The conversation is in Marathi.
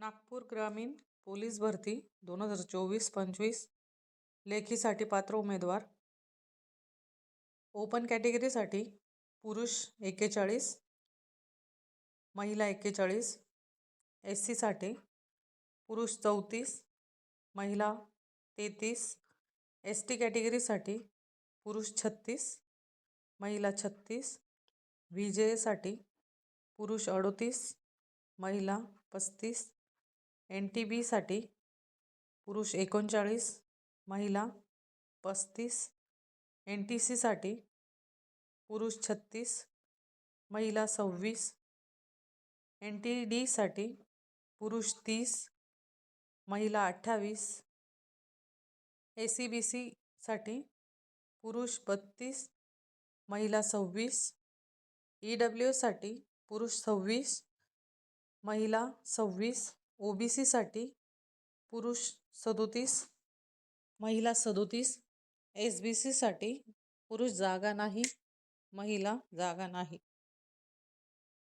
नागपूर ग्रामीण पोलीस भरती 2024-25 लेखीसाठी पात्र उमेदवार. ओपन कॅटेगरीसाठी पुरुष 41, महिला 41, SC साठी पुरुष 34, महिला 33, ST कॅटेगरीसाठी पुरुष 36, महिला 36, VJ साठी पुरुष 38, महिला 35, NTB साठी पुरुष 39, महिला 35, NTC साठी पुरुष 36, महिला 26, NTD साठी पुरुष 30, महिला 28, ACBC साठी पुरुष 32, महिला 26, EWS साठी पुरुष 26, महिला 26, OBC साठी पुरुष 37, महिला 37, SBC साठी पुरुष जागा नाही, महिला जागा नाही.